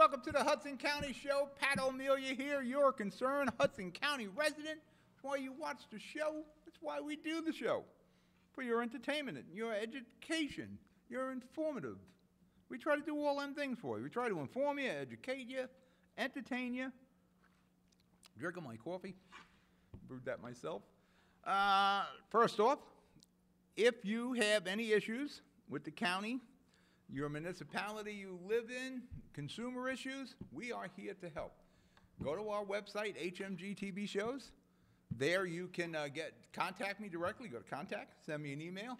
welcome to the Hudson County Show. Pat O'Melia here, your concerned Hudson County resident. That's why you watch the show. That's why we do the show. For your entertainment, your education, your informative. We try to do all them things for you. We try to inform you, educate you, entertain you. Drinking my coffee. Brewed that myself. First off, if you have any issues with the county, your municipality you live in, consumer issues, we are here to help. Go to our website, HMG TV Shows. There you can contact me directly. Go to contact, send me an email.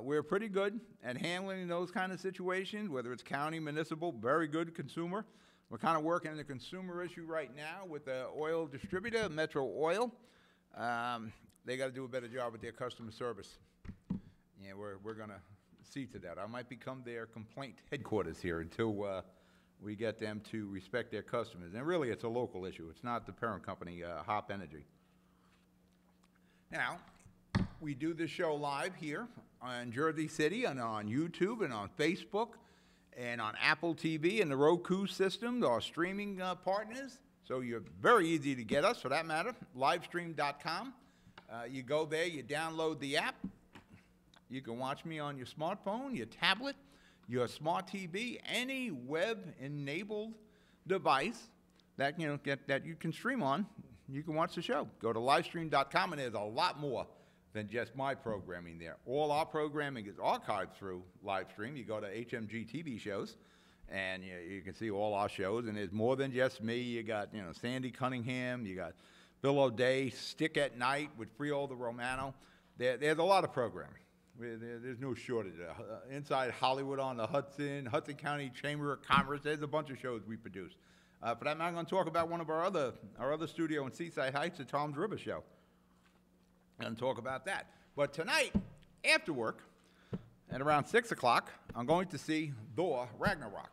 We're pretty good at handling those kind of situations, whether it's county, municipal, very good consumer. We're kind of working on the consumer issue right now with the oil distributor, Metro Oil. They got to do a better job with their customer service. Yeah, we're going to see to that. I might become their complaint headquarters here until we get them to respect their customers. And really, it's a local issue. It's not the parent company, Hop Energy. Now, we do this show live here in Jersey City and on YouTube and on Facebook and on Apple TV and the Roku system, our streaming partners. So you're very easy to get us, for that matter, livestream.com. You go there, you download the app. You can watch me on your smartphone, your tablet, your smart TV, any web-enabled device that that you can stream on. You can watch the show. Go to livestream.com, and there's a lot more than just my programming there. All our programming is archived through Livestream. You go to HMG TV Shows, and you can see all our shows, and there's more than just me. You got Sandy Cunningham, you got Bill O'Day, Stick at Night with Freolo Romano. There's a lot of programming. There's no shortage. Inside Hollywood on the Hudson County Chamber of Commerce, there's a bunch of shows we produce. For that matter, I'm going to talk about one of our other studio in Seaside Heights, the Tom's River Show. I'm going to talk about that. But tonight, after work, at around 6 o'clock, I'm going to see Thor Ragnarok.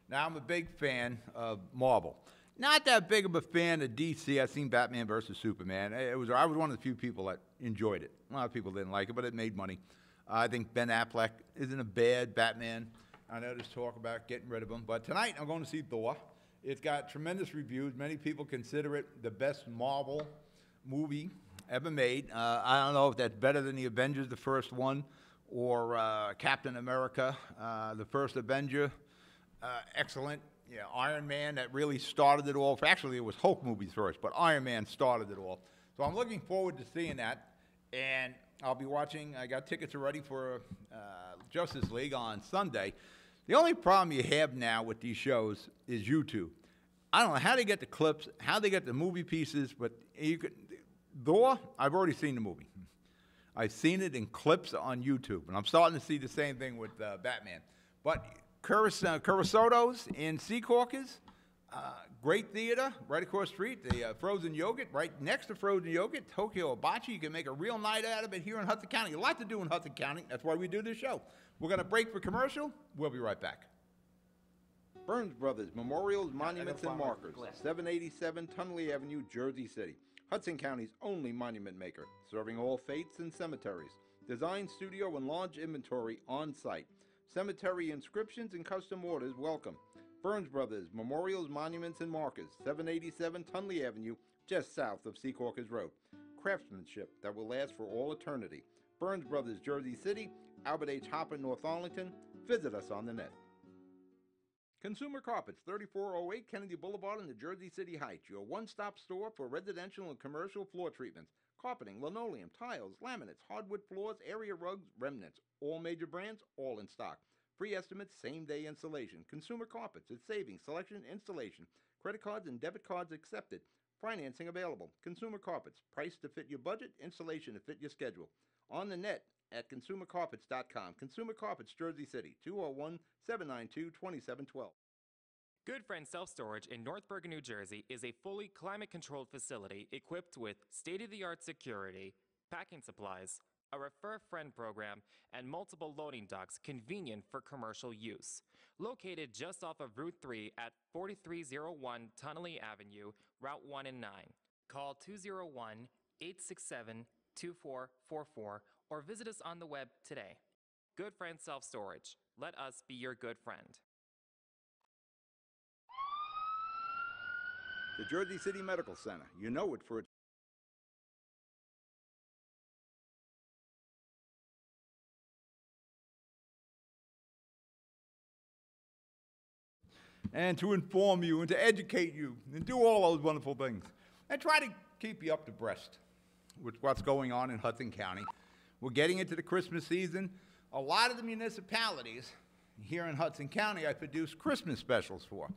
Now, I'm a big fan of Marvel. Not that big of a fan of DC. I've seen Batman versus Superman. I was one of the few people that enjoyed it. A lot of people didn't like it, but it made money. I think Ben Affleck isn't a bad Batman. I know there's talk about getting rid of him. But tonight, I'm going to see Thor. It's got tremendous reviews. Many people consider it the best Marvel movie ever made. I don't know if that's better than the Avengers, the first one, or Captain America, the first Avenger. Excellent. Yeah, Iron Man, that really started it all. Actually, it was Hulk movies first, but Iron Man started it all. So I'm looking forward to seeing that, and I'll be watching. I got tickets already for Justice League on Sunday. The only problem you have now with these shows is YouTube. I don't know how they get the clips, how they get the movie pieces, but Thor, I've already seen the movie. I've seen it in clips on YouTube, and I'm starting to see the same thing with Batman. But Curaçao's in Secaucus, great theater, right across the street. The Frozen Yogurt, right next to Frozen Yogurt, Tokyo Hibachi. You can make a real night out of it here in Hudson County. A lot to do in Hudson County. That's why we do this show. We're going to break for commercial. We'll be right back. Burns Brothers Memorials, Monuments, and Markers, 787 Tunley Avenue, Jersey City. Hudson County's only monument maker, serving all faiths and cemeteries. Design studio and large inventory on site. Cemetery inscriptions and custom orders welcome. Burns Brothers Memorials, Monuments, and Markers, 787 Tunley Avenue, just south of Secaucus Road. Craftsmanship that will last for all eternity. Burns Brothers, Jersey City, Albert H. Hopper, North Arlington. Visit us on the net. Consumer Carpets, 3408 Kennedy Boulevard in the Jersey City Heights, your one-stop store for residential and commercial floor treatments. Carpeting, linoleum, tiles, laminates, hardwood floors, area rugs, remnants. All major brands, all in stock. Free estimates, same-day installation. Consumer Carpets, it's savings, selection, installation. Credit cards and debit cards accepted. Financing available. Consumer Carpets, price to fit your budget, installation to fit your schedule. On the net at consumercarpets.com. Consumer Carpets, Jersey City, 201-792-2712. Good Friend Self-Storage in North Bergen, New Jersey is a fully climate-controlled facility equipped with state-of-the-art security, packing supplies, a Refer Friend program, and multiple loading docks convenient for commercial use. Located just off of Route 3 at 4301 Tunnelly Avenue, Route 1 and 9. Call 201-867-2444 or visit us on the web today. Good Friend Self-Storage. Let us be your good friend. The Jersey City Medical Center. You know it for its and to inform you and to educate you and do all those wonderful things. And try to keep you up to breast with what's going on in Hudson County. We're getting into the Christmas season. A lot of the municipalities here in Hudson County I produce Christmas specials for.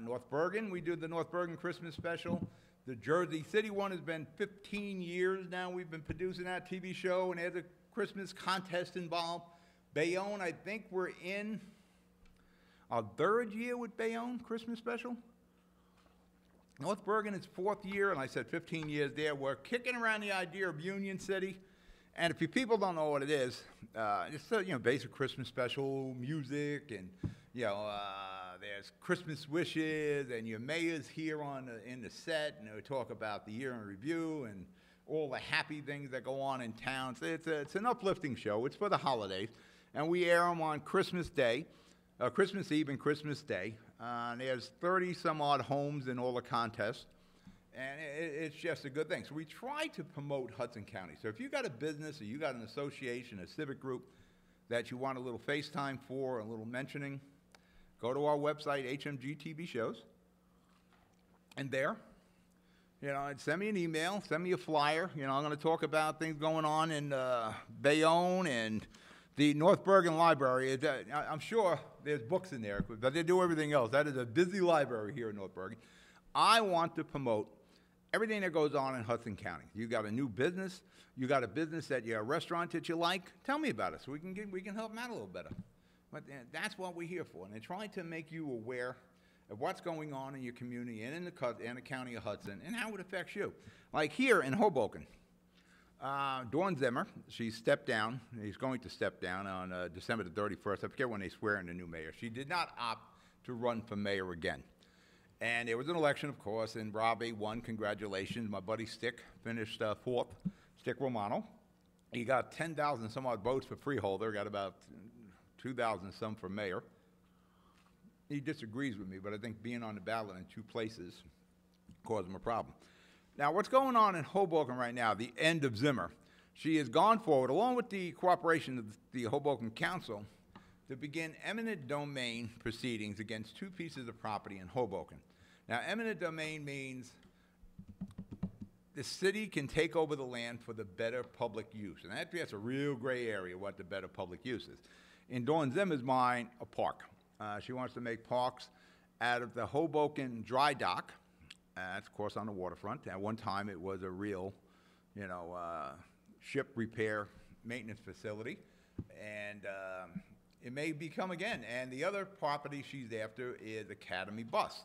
North Bergen, we do the North Bergen Christmas special. The Jersey City one has been 15 years now. We've been producing that TV show, and there's a Christmas contest involved. Bayonne, I think we're in our third year with Bayonne Christmas special. North Bergen is fourth year, and I said 15 years there. We're kicking around the idea of Union City. And if you people don't know what it is, it's basic Christmas special music, and there's Christmas wishes, and your mayor's here in the set, and they talk about the year in review and all the happy things that go on in town. So it's an uplifting show. It's for the holidays, and we air them on Christmas Day, Christmas Eve, and Christmas Day. There's 30 some odd homes in all the contests. And it's just a good thing. So we try to promote Hudson County. So if you got a business or you got an association, a civic group that you want a little FaceTime for, a little mentioning, go to our website, HMG TV Shows. And there, and send me an email, send me a flyer. I'm going to talk about things going on in Bayonne and the North Bergen Library. I'm sure there's books in there, but they do everything else. That is a busy library here in North Bergen. I want to promote everything that goes on in Hudson County. You got a new business, you got a business that you have a restaurant that you like, tell me about it so we can help them out a little better. But that's what we're here for. And they're trying to make you aware of what's going on in your community and in the county of Hudson and how it affects you. Like here in Hoboken, Dawn Zimmer, she stepped down. He's going to step down on December the 31st. I forget when they swear in the new mayor. She did not opt to run for mayor again. And there was an election, of course, and Robbie won. Congratulations. My buddy Stick finished fourth, Stick Romano. He got 10,000 some odd votes for freeholder, got about 2,000 some for mayor. He disagrees with me, but I think being on the ballot in two places caused him a problem. Now, what's going on in Hoboken right now, the end of Zimmer, she has gone forward, along with the cooperation of the Hoboken Council, to begin eminent domain proceedings against two pieces of property in Hoboken. Now, eminent domain means the city can take over the land for the better public use. And that's a real gray area, what the better public use is. In Dawn Zimmer's mind, a park. She wants to make parks out of the Hoboken Dry Dock. That's, of course, on the waterfront. At one time, it was a real, ship repair maintenance facility. And it may become again. And the other property she's after is Academy Bus.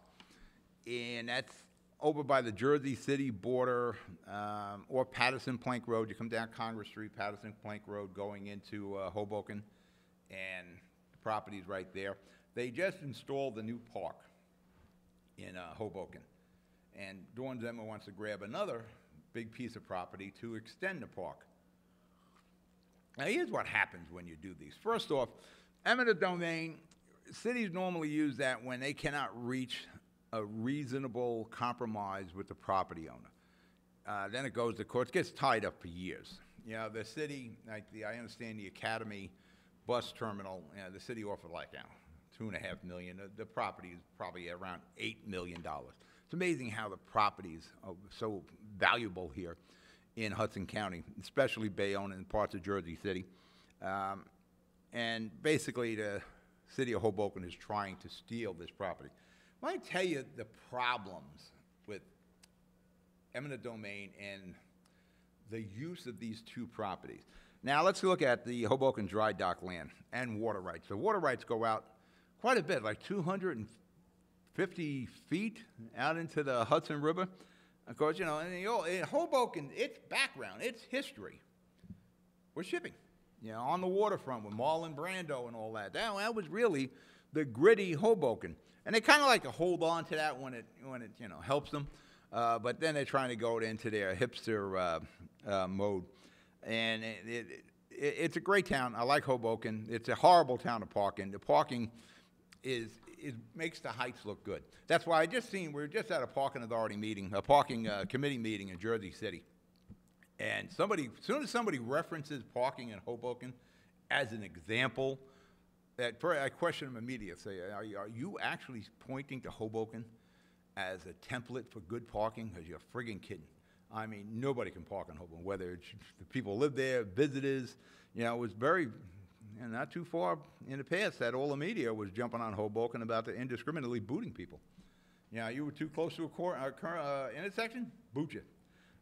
And that's over by the Jersey City border or Patterson Plank Road. You come down Congress Street, Patterson Plank Road, going into Hoboken, and the property's right there. They just installed a new park in Hoboken. And Dawn Zimmer wants to grab another big piece of property to extend the park. Now, here's what happens when you do these. First off, eminent domain, cities normally use that when they cannot reach a reasonable compromise with the property owner. Then it goes to court. It gets tied up for years. The city, I understand the Academy bus terminal, the city offered like $2.5 million. The property is probably around $8 million. It's amazing how the properties are so valuable here in Hudson County, especially Bayonne and parts of Jersey City. And basically, the city of Hoboken is trying to steal this property. Let me tell you the problems with eminent domain and the use of these two properties. Now, let's look at the Hoboken Dry Dock land and water rights. The water rights go out quite a bit, like 250 feet out into the Hudson River. Of course, in Hoboken, its background, its history was shipping. On the waterfront with Marlon Brando and all that. That was really the gritty Hoboken. And they kind of like to hold on to that when it helps them. But then they're trying to go into their hipster mode. And it's a great town. I like Hoboken. It's a horrible town to park in. The parking makes the Heights look good. That's why we were just at a parking authority meeting, a parking committee meeting in Jersey City. And as soon as somebody references parking in Hoboken as an example, I question them immediately. Say, are you actually pointing to Hoboken as a template for good parking? Because you're friggin' kidding. I mean, nobody can park in Hoboken, whether it's the people live there, visitors. You know, it was not too far in the past that all the media was jumping on Hoboken about the indiscriminately booting people. You know, you were too close to a intersection, boot you.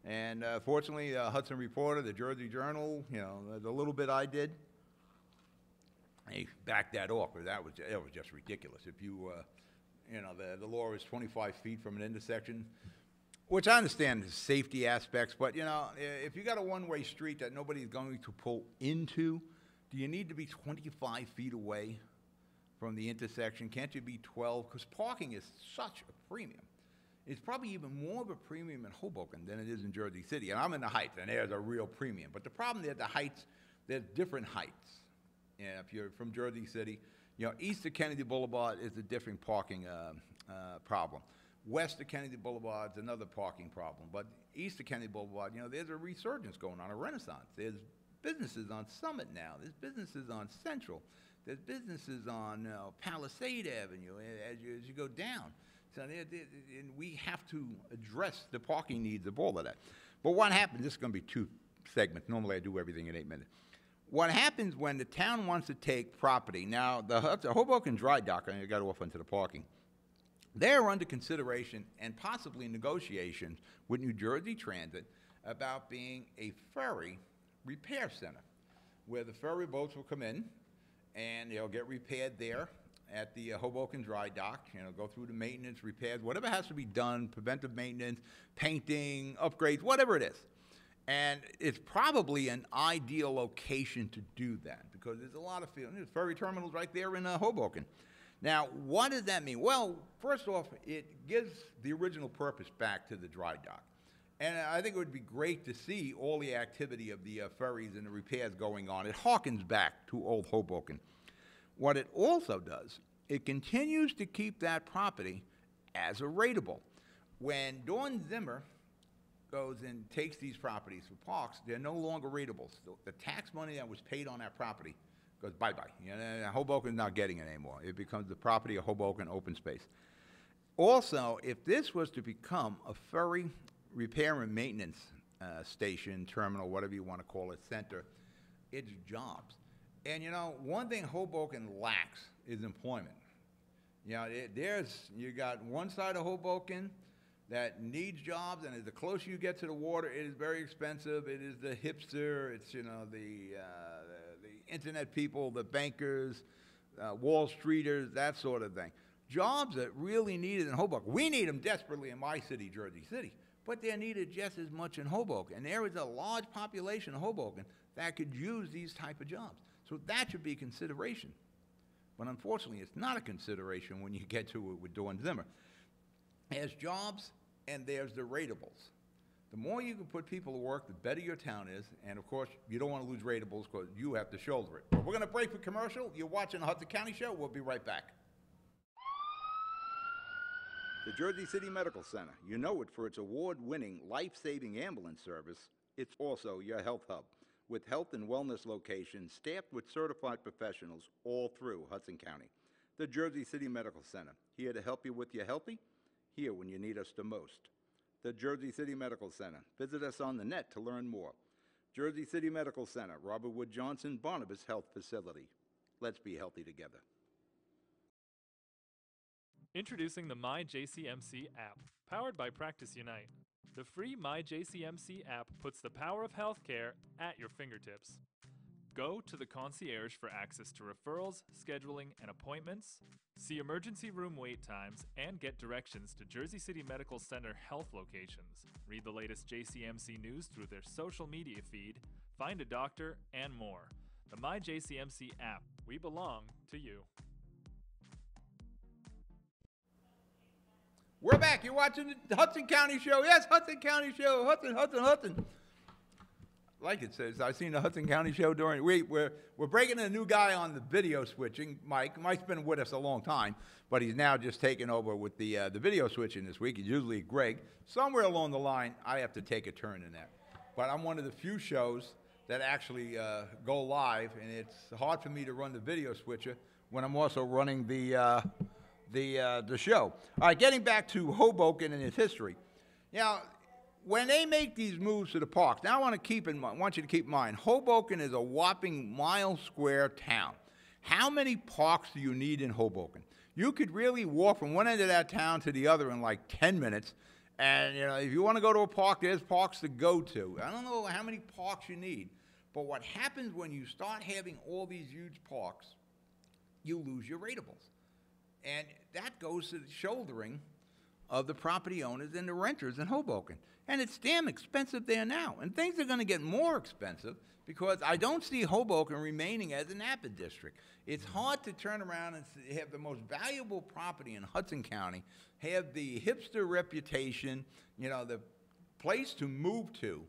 And fortunately, Hudson Reporter, the Jersey Journal, you know, the little bit I did, they backed that off, because it was just ridiculous. If you, you know, the law is 25 feet from an intersection, which I understand the safety aspects, but, you know, if you got a one-way street that nobody's going to pull into, do you need to be 25 feet away from the intersection? Can't you be 12? Because parking is such a premium. It's probably even more of a premium in Hoboken than it is in Jersey City. And I'm in the Heights, and there's a real premium. But the problem there, the Heights, there's different heights. And if you're from Jersey City, you know, east of Kennedy Boulevard is a different parking problem. West of Kennedy Boulevard is another parking problem. But east of Kennedy Boulevard, you know, there's a resurgence going on, a renaissance. There's businesses on Summit now. There's businesses on Central. There's businesses on Palisade Avenue as you go down. So and we have to address the parking needs of all of that. But what happens, this is going to be 2 segments. Normally I do everything in 8 minutes. What happens when the town wants to take property, now the Hoboken Dry Dock, I got off into the parking, they're under consideration and possibly negotiations with New Jersey Transit about being a ferry repair center, where the ferry boats will come in and they'll get repaired there at the Hoboken Dry Dock, you know, go through the maintenance, repairs, whatever has to be done, preventive maintenance, painting, upgrades, whatever it is. And it's probably an ideal location to do that, because there's a lot of there's ferry terminals right there in Hoboken. Now, what does that mean? Well, first off, it gives the original purpose back to the dry dock. And I think it would be great to see all the activity of the ferries and the repairs going on. It harkens back to old Hoboken. What it also does, it continues to keep that property as a rateable. When Dawn Zimmer goes and takes these properties for parks, they're no longer rateables. The tax money that was paid on that property goes bye-bye. You know, Hoboken's not getting it anymore. It becomes the property of Hoboken open space. Also, if this was to become a ferry repair and maintenance station, terminal, whatever you want to call it, center, it's jobs. And, you know, one thing Hoboken lacks is employment. You know, you got one side of Hoboken that needs jobs, and as the closer you get to the water, it is very expensive. It is the hipster, it's, you know, the internet people, the bankers, Wall Streeters, that sort of thing. Jobs that really needed in Hoboken. We need them desperately in my city, Jersey City, but they're needed just as much in Hoboken. And there is a large population of Hoboken that could use these type of jobs. So that should be a consideration. But unfortunately, it's not a consideration when you get to it with Dawn Zimmer. There's jobs and there's the rateables. The more you can put people to work, the better your town is. And of course, you don't want to lose rateables because you have to shoulder it. But we're going to break for commercial. You're watching the Hudson County Show. We'll be right back. The Jersey City Medical Center. You know it for its award-winning, life-saving ambulance service. It's also your health hub, with health and wellness locations staffed with certified professionals all through Hudson County. The Jersey City Medical Center, here to help you with your healthy, here when you need us the most. The Jersey City Medical Center. Visit us on the net to learn more. Jersey City Medical Center, Robert Wood Johnson, Barnabas Health Facility. Let's be healthy together. Introducing the MyJCMC app, powered by Practice Unite. The free MyJCMC app puts the power of healthcare at your fingertips. Go to the concierge for access to referrals, scheduling, and appointments, see emergency room wait times, and get directions to Jersey City Medical Center health locations. Read the latest JCMC news through their social media feed, find a doctor, and more. The MyJCMC app. We belong to you. We're back. You're watching the Hudson County Show. Yes, Hudson County Show. Hudson. like it says, I've seen the Hudson County show we're breaking in a new guy on the video switching, Mike. Mike's been with us a long time, but he's now just taken over with the video switching this week. He's usually Greg. Somewhere along the line, I have to take a turn in that. But I'm one of the few shows that actually go live, and it's hard for me to run the video switcher when I'm also running the show. All right, getting back to Hoboken and its history. Now, when they make these moves to the parks, now I want you to keep in mind, Hoboken is a whopping mile-square town. How many parks do you need in Hoboken? You could really walk from one end of that town to the other in like 10 minutes. And, you know, if you want to go to a park, there's parks to go to. I don't know how many parks you need. But what happens when you start having all these huge parks, you lose your ratables. And that goes to the shouldering of the property owners and the renters in Hoboken. And it's damn expensive there now. And things are going to get more expensive because I don't see Hoboken remaining as an APID district. It's hard to turn around and have the most valuable property in Hudson County, have the hipster reputation, you know, the place to move to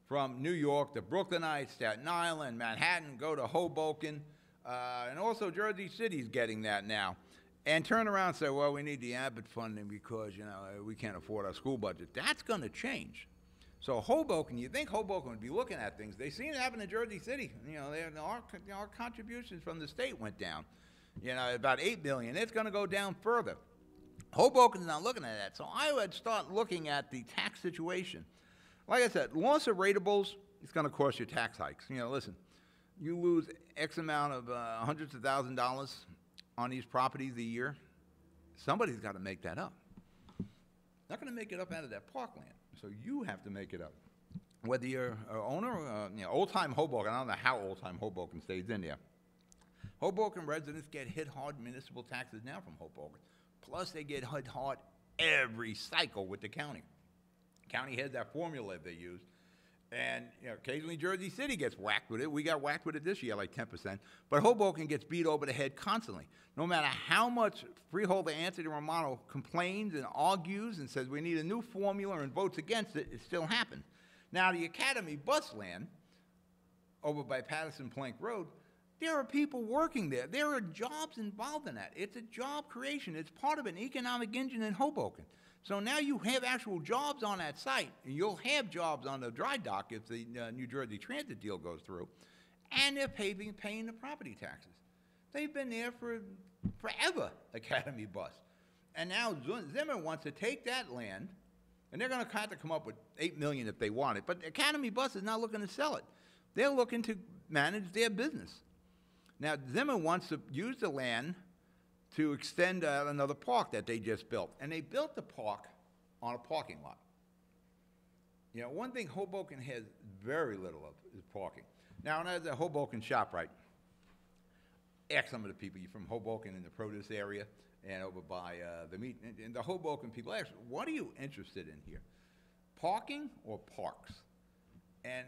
from New York, the Brooklynites, Staten Island, Manhattan, go to Hoboken, and also Jersey City's getting that now. And turn around and say, well, we need the APID funding because, you know, we can't afford our school budget. That's going to change. So Hoboken, you think Hoboken would be looking at things. They seen it happen in Jersey City. You know, our contributions from the state went down, you know, about $8 billion. It's going to go down further. Hoboken's not looking at that. So I would start looking at the tax situation. Like I said, loss of ratables, it's going to cost you tax hikes. You know, listen, you lose X amount of hundreds of $1,000s on these properties a year, somebody's got to make that up. Not going to make it up out of that parkland, so you have to make it up. Whether you're an owner, or, you know, old-time Hoboken, I don't know how old-time Hoboken stays in there. Hoboken residents get hit hard municipal taxes now from Hoboken. Plus, they get hit hard every cycle with the county. County has that formula they use. And, you know, occasionally Jersey City gets whacked with it. We got whacked with it this year, like 10%. But Hoboken gets beat over the head constantly. No matter how much Freeholder Anthony Romano complains and argues and says we need a new formula and votes against it, it still happens. Now, the Academy bus land over by Patterson Plank Road, there are people working there. There are jobs involved in that. It's a job creation. It's part of an economic engine in Hoboken. So now you have actual jobs on that site, and you'll have jobs on the dry dock if the New Jersey Transit deal goes through, and they're paying the property taxes. They've been there for forever, Academy Bus. And now Zimmer wants to take that land, and they're going to have to come up with $8 million if they want it, but Academy Bus is not looking to sell it. They're looking to manage their business. Now, Zimmer wants to use the land to extend another park that they just built. And they built the park on a parking lot. You know, one thing Hoboken has very little of is parking. Now, there's a Hoboken ShopRite. Ask some of the people from Hoboken in the produce area and over by the meat. And the Hoboken people ask, what are you interested in here? Parking or parks? And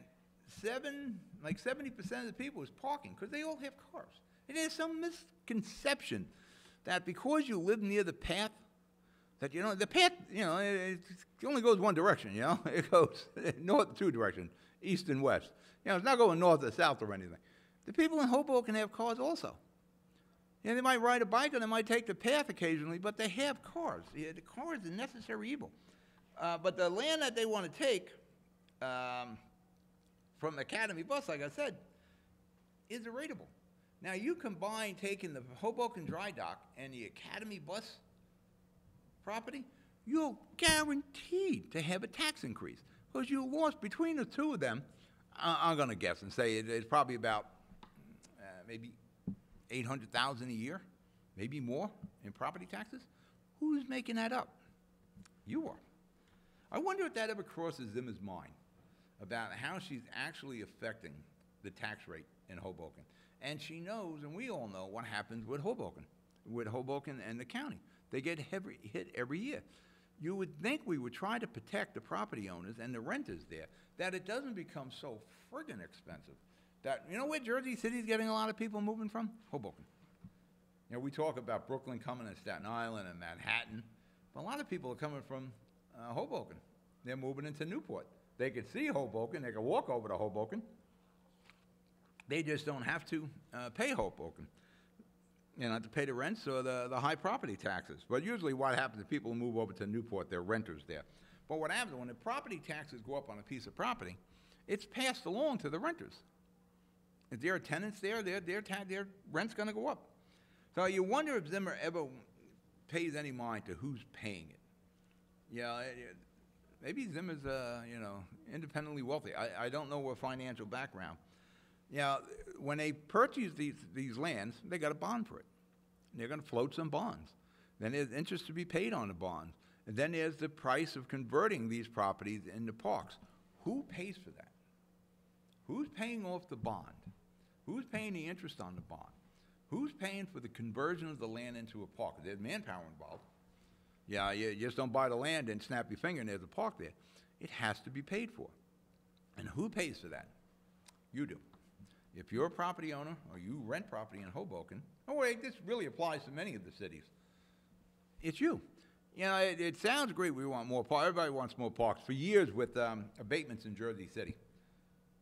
70% of the people is parking because they all have cars. And there's some misconception that because you live near the path, that, you know, the path, you know, it only goes one direction, you know? It goes north, two directions, east and west. You know, it's not going north or south or anything. The people in Hoboken have cars also. You know, they might ride a bike or they might take the path occasionally, but they have cars. Yeah, the car is a necessary evil. But the land that they want to take from Academy Bus, like I said, is rateable. Now, you combine taking the Hoboken Dry Dock and the Academy Bus property, you're guaranteed to have a tax increase because you lost between the two of them. I'm going to guess and say it's probably about maybe $800,000 a year, maybe more in property taxes. Who's making that up? You are. I wonder if that ever crosses Zimmer's mind about how she's actually affecting the tax rate in Hoboken. And she knows, and we all know, what happens with Hoboken and the county. They get hit every year. You would think we would try to protect the property owners and the renters there, that it doesn't become so friggin' expensive. That, you know where Jersey City's getting a lot of people moving from? Hoboken. You know, we talk about Brooklyn coming and Staten Island and Manhattan, but a lot of people are coming from Hoboken. They're moving into Newport. They could see Hoboken, they could walk over to Hoboken. They just don't have to pay Hoboken. You know, to pay the rents or the high property taxes. But usually what happens is people who move over to Newport, they're renters there. But what happens when the property taxes go up on a piece of property, it's passed along to the renters. If there are tenants there, their rent's going to go up. So you wonder if Zimmer ever pays any mind to who's paying it. Yeah, maybe Zimmer's, you know, independently wealthy. I don't know what financial background. Yeah, when they purchase these lands, they got a bond for it. They're going to float some bonds. Then there's interest to be paid on the bonds. And then there's the price of converting these properties into parks. Who pays for that? Who's paying off the bond? Who's paying the interest on the bond? Who's paying for the conversion of the land into a park? There's manpower involved. Yeah, you just don't buy the land and snap your finger and there's a park there. It has to be paid for. And who pays for that? You do. If you're a property owner or you rent property in Hoboken, oh wait, this really applies to many of the cities. It's you. You know, it sounds great we want more parks. Everybody wants more parks. For years with abatements in Jersey City.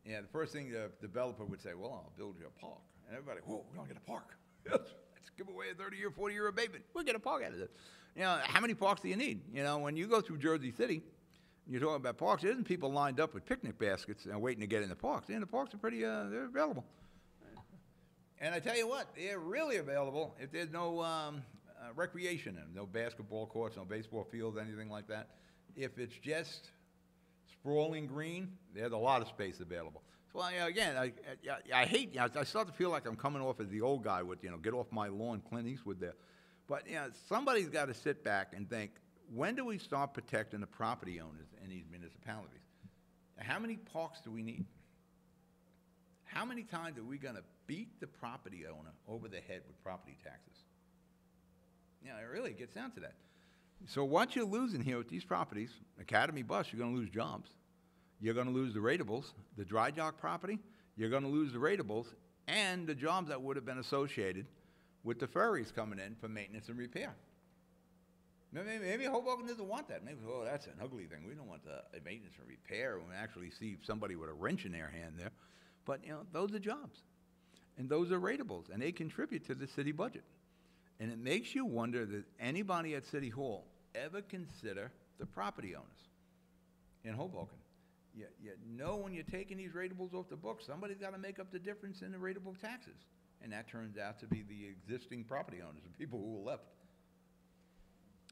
Yeah, the first thing the developer would say, well, I'll build you a park. And everybody, whoa, we're going to get a park. Let's give away a 30-year, 40-year abatement. We'll get a park out of this. You know, how many parks do you need? You know, when you go through Jersey City, you're talking about parks, there isn't people lined up with picnic baskets and waiting to get in the parks. And the parks are pretty, they're available. And I tell you what, they're really available if there's no recreation in them, no basketball courts, no baseball fields, anything like that. If it's just sprawling green, there's a lot of space available. So again, I hate, you know, I start to feel like I'm coming off as the old guy with, you know, get off my lawn, Clint Eastwood there. But, you know, somebody's got to sit back and think, when do we start protecting the property owners in these municipalities? How many parks do we need? How many times are we going to beat the property owner over the head with property taxes? You know, it really gets down to that. So what you're losing here with these properties, Academy Bus, you're going to lose jobs. You're going to lose the ratables, the dry dock property, you're going to lose the ratables, and the jobs that would have been associated with the ferries coming in for maintenance and repair. Maybe Hoboken doesn't want that. Maybe, oh, that's an ugly thing. We don't want the maintenance and repair. We actually see somebody with a wrench in their hand there. But, you know, those are jobs. And those are ratables, and they contribute to the city budget. And it makes you wonder that anybody at City Hall ever consider the property owners in Hoboken. You know when you're taking these ratables off the books, somebody's got to make up the difference in the ratable taxes. And that turns out to be the existing property owners, the people who are left.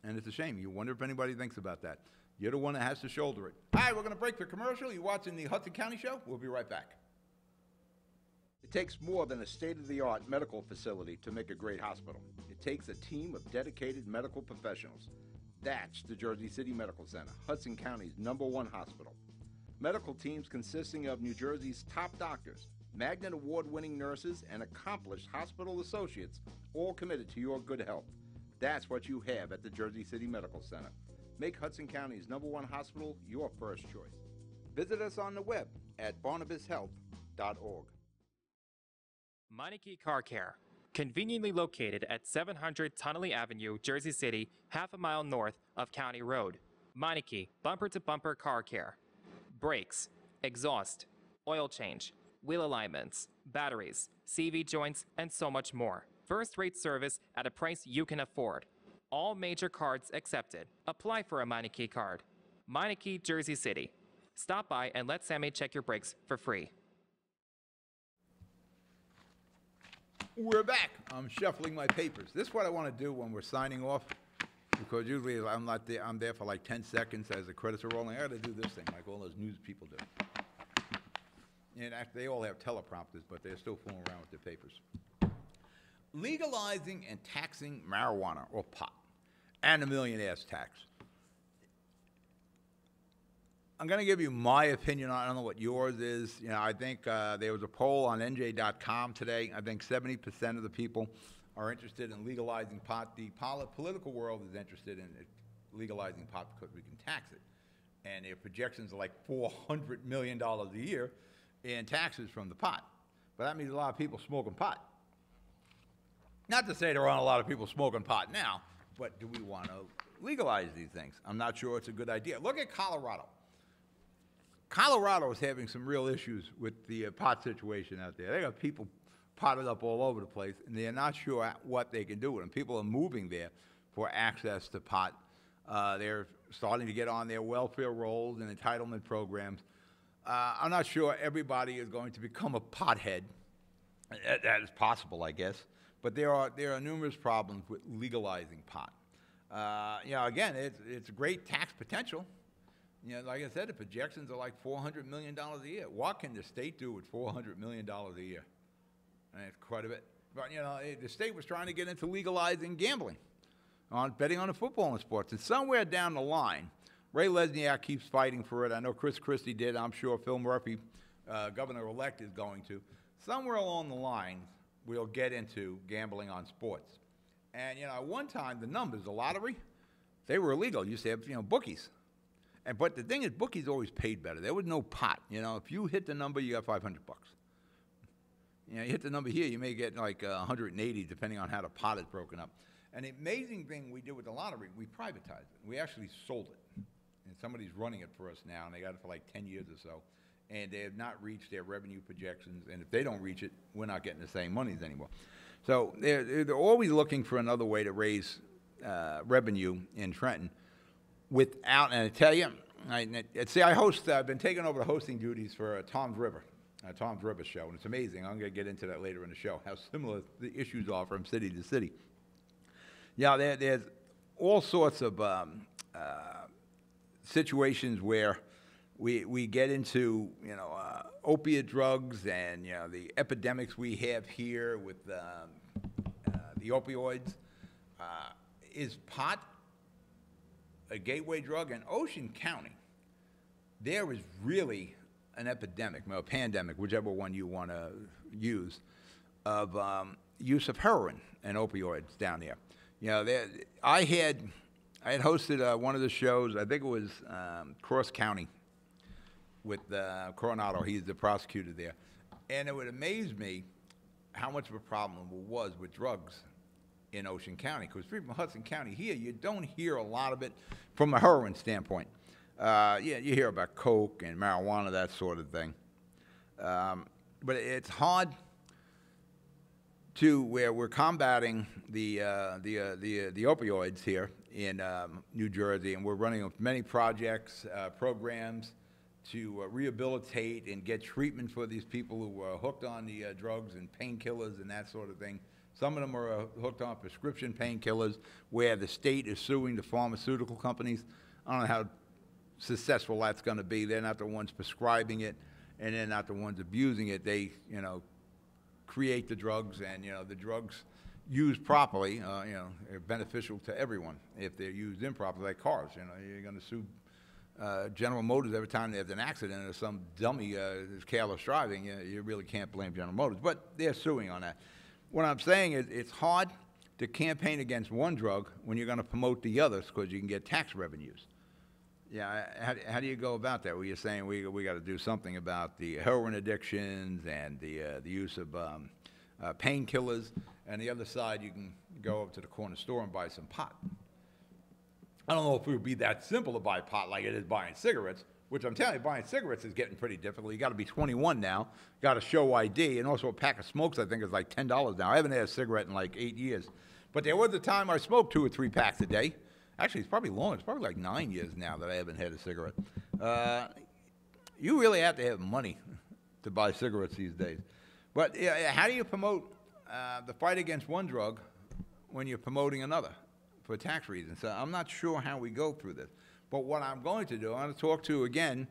And it's a shame. You wonder if anybody thinks about that. You're the one that has to shoulder it. All right, we're going to break for commercial. You're watching the Hudson County Show. We'll be right back. It takes more than a state-of-the-art medical facility to make a great hospital. It takes a team of dedicated medical professionals. That's the Jersey City Medical Center, Hudson County's #1 hospital. Medical teams consisting of New Jersey's top doctors, Magnet Award-winning nurses, and accomplished hospital associates, all committed to your good health. That's what you have at the Jersey City Medical Center. Make Hudson County's #1 hospital your first choice. Visit us on the web at barnabashealth.org. Meineke Car Care, conveniently located at 700 Tunnelly Avenue, Jersey City, half a mile north of County Road. Meineke bumper-to-bumper car care. Brakes, exhaust, oil change, wheel alignments, batteries, CV joints, and so much more. First-rate service at a price you can afford. All major cards accepted. Apply for a Meineke card. Meineke, Jersey City. Stop by and let Sammy check your brakes for free. We're back. I'm shuffling my papers. This is what I want to do when we're signing off, because usually I'm not there. I'm there for like 10 seconds as the credits are rolling. I got to do this thing like all those news people do. And they all have teleprompters, but they're still fooling around with their papers. Legalizing and taxing marijuana or pot, and the millionaire's tax. I'm going to give you my opinion on it. I don't know what yours is. You know, I think there was a poll on NJ.com today. I think 70% of the people are interested in legalizing pot. The political world is interested in legalizing pot because we can tax it. And their projections are like $400 million a year in taxes from the pot. But that means a lot of people smoking pot. Not to say there aren't a lot of people smoking pot now, but do we want to legalize these things? I'm not sure it's a good idea. Look at Colorado. Colorado is having some real issues with the pot situation out there. They got people potted up all over the place, and they're not sure what they can do with them. People are moving there for access to pot. They're starting to get on their welfare rolls and entitlement programs. I'm not sure everybody is going to become a pothead. That is possible, I guess. But there are numerous problems with legalizing pot. Again, it's great tax potential. Like I said, the projections are like $400 million a year. What can the state do with $400 million a year? And it's quite a bit. But, the state was trying to get into legalizing gambling, on betting on the football and sports. And somewhere down the line, Ray Lesniak keeps fighting for it. I know Chris Christie did. I'm sure Phil Murphy, governor-elect, is going to. Somewhere along the line, we'll get into gambling on sports. And, at one time, the numbers, the lottery, they were illegal. You used to have, bookies. But the thing is, bookies always paid better. There was no pot. If you hit the number, you got $500. You hit the number here, you may get like 180, depending on how the pot is broken up. And the amazing thing we did with the lottery, we privatized it. We actually sold it. And somebody's running it for us now, and they got it for like 10 years or so. And they have not reached their revenue projections. And if they don't reach it, we're not getting the same monies anymore. So they're always looking for another way to raise revenue in Trenton without, and I tell you, I've been taking over the hosting duties for Tom's River show, and it's amazing. I'm going to get into that later in the show, how similar the issues are from city to city. There's all sorts of situations where we get into, opiate drugs and, the epidemics we have here with the opioids. Is pot a gateway drug? In Ocean County, there is really an epidemic, or a pandemic, whichever one you want to use, of use of heroin and opioids down there. I had hosted one of the shows, I think it was Cross County, with Coronado. He's the prosecutor there. And it would amaze me how much of a problem it was with drugs in Ocean County. Because from Hudson County here, you don't hear a lot of it from a heroin standpoint. You hear about coke and marijuana, that sort of thing. But it's hard to where we're combating the opioids here in New Jersey, and we're running many projects, programs to rehabilitate and get treatment for these people who are hooked on the drugs and painkillers and that sort of thing. Some of them are hooked on prescription painkillers where the state is suing the pharmaceutical companies. I don't know how successful that's going to be. They're not the ones prescribing it, and they're not the ones abusing it. They, create the drugs, and, the drugs used properly, are beneficial to everyone. If they're used improperly, like cars, you're going to sue General Motors every time there's an accident or some dummy is careless driving. You really can't blame General Motors, but they're suing on that. What I'm saying is it's hard to campaign against one drug when you're going to promote the others because you can get tax revenues. How do you go about that? Well, you're saying we got to do something about the heroin addictions and the use of painkillers, and the other side you can go up to the corner store and buy some pot. I don't know if it would be that simple to buy pot like it is buying cigarettes, which I'm telling you, buying cigarettes is getting pretty difficult. You got to be 21 now, got to show ID, and also a pack of smokes I think is like $10 now. I haven't had a cigarette in like 8 years, but there was a time I smoked 2 or 3 packs a day. Actually, it's probably long. It's probably like 9 years now that I haven't had a cigarette. You really have to have money to buy cigarettes these days. But how do you promote the fight against one drug when you're promoting another for tax reasons? So I'm not sure how we go through this. But what I'm going to do, I'm going to talk to, again,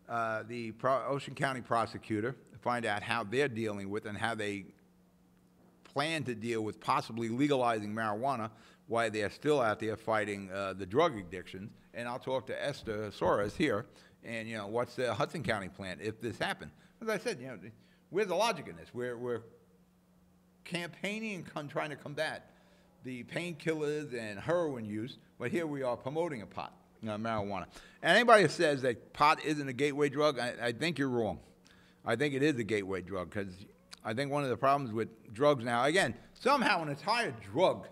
the Ocean County prosecutor, find out how they're dealing with and how they plan to deal with possibly legalizing marijuana while they're still out there fighting the drug addictions. And I'll talk to Esther Soares here, and, what's the Hudson County plan if this happens? As I said, where's the logic in this? We're campaigning and trying to combat the painkillers and heroin use, but here we are promoting a pot, marijuana. And anybody who says that pot isn't a gateway drug, I think you're wrong. I think it is a gateway drug, because I think one of the problems with drugs now, again, somehow an entire drug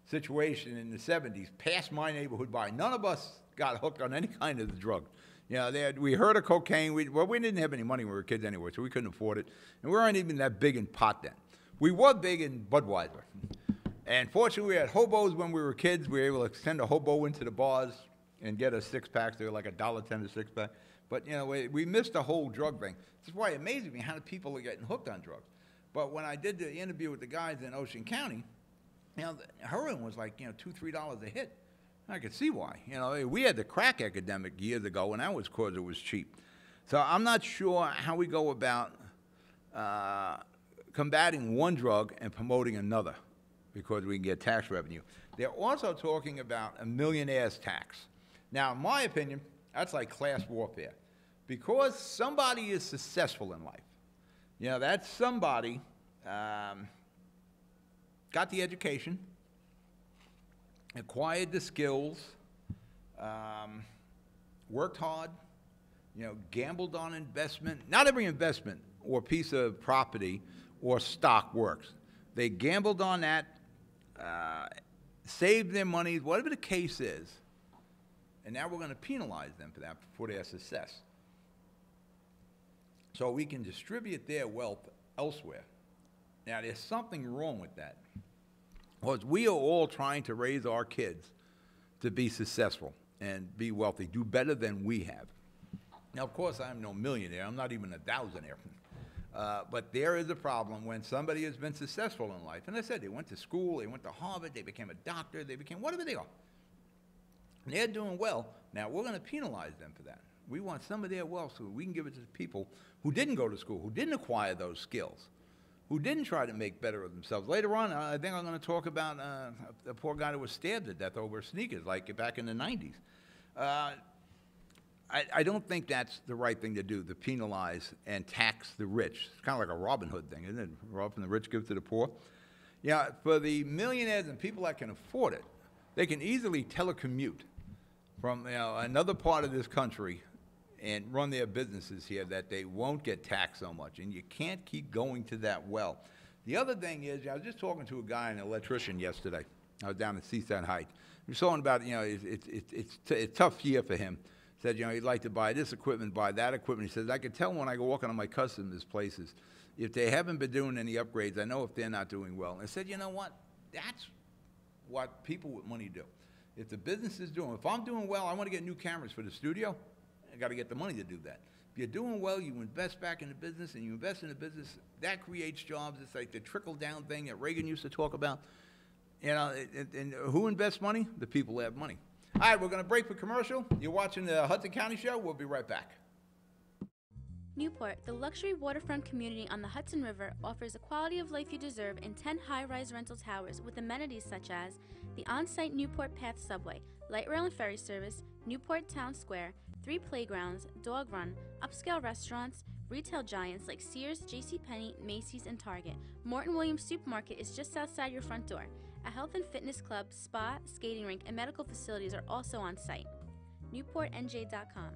situation in the 70s passed my neighborhood by. None of us got hooked on any kind of the drug. You know, we heard of cocaine. We didn't have any money when we were kids anyway, so we couldn't afford it. And we weren't even that big in pot then. We were big in Budweiser. And fortunately, we had hobos when we were kids. We were able to send a hobo into the bars and get us six-packs. They were like $1.10 a six-pack. But, you know, we missed the whole drug thing. That's why it amazes me how many people are getting hooked on drugs. But when I did the interview with the guys in Ocean County, you know, heroin was like, you know, $2, $3 a hit. I could see why. You know, we had the crack epidemic years ago, and that was because it was cheap. So I'm not sure how we go about combating one drug and promoting another because we can get tax revenue. They're also talking about a millionaire's tax. Now, in my opinion, that's like class warfare. Because somebody is successful in life, you know, that somebody got the education, acquired the skills, worked hard, you know, gambled on investment. Not every investment or piece of property or stock works. They gambled on that, saved their money, whatever the case is, and now we're going to penalize them for that, for their success. So we can distribute their wealth elsewhere. Now, there's something wrong with that. Because we are all trying to raise our kids to be successful and be wealthy, do better than we have. Now, of course, I'm no millionaire. I'm not even a thousandaire. But there is a problem when somebody has been successful in life. And I said, they went to school, they went to Harvard, they became a doctor, they became whatever they are. And they're doing well. Now, we're going to penalize them for that. We want some of their wealth so we can give it to people who didn't go to school, who didn't acquire those skills, who didn't try to make better of themselves. Later on, I think I'm going to talk about a poor guy that was stabbed to death over sneakers, like back in the 90s. I don't think that's the right thing to do, to penalize and tax the rich. It's kind of like a Robin Hood thing, isn't it? Rob from the rich, give to the poor. Yeah, for the millionaires and people that can afford it, they can easily telecommute from another part of this country and run their businesses here that they won't get taxed so much. And you can't keep going to that well. The other thing is, I was just talking to a guy, an electrician, yesterday. I was down at Seaside Heights. He was talking about, it's a tough year for him. Said, he'd like to buy this equipment, buy that equipment. He says, I can tell when I go walking on my customers' places, if they haven't been doing any upgrades, I know if they're not doing well. And I said, you know what? That's what people with money do. If the business is doing, if I'm doing well, I want to get new cameras for the studio, I got to get the money to do that. If you're doing well, you invest back in the business, and you invest in the business, that creates jobs. It's like the trickle-down thing that Reagan used to talk about. And who invests money? The people who have money. All right, we're going to break for commercial. You're watching the Hudson County Show. We'll be right back. Newport, the luxury waterfront community on the Hudson River, offers the quality of life you deserve in 10 high-rise rental towers with amenities such as the on-site Newport Path subway, light rail and ferry service, Newport Town Square, 3 playgrounds, dog run, upscale restaurants, retail giants like Sears, JCPenney, Macy's, and Target. Morton Williams Supermarket is just outside your front door. A health and fitness club, spa, skating rink, and medical facilities are also on site. NewportNJ.com.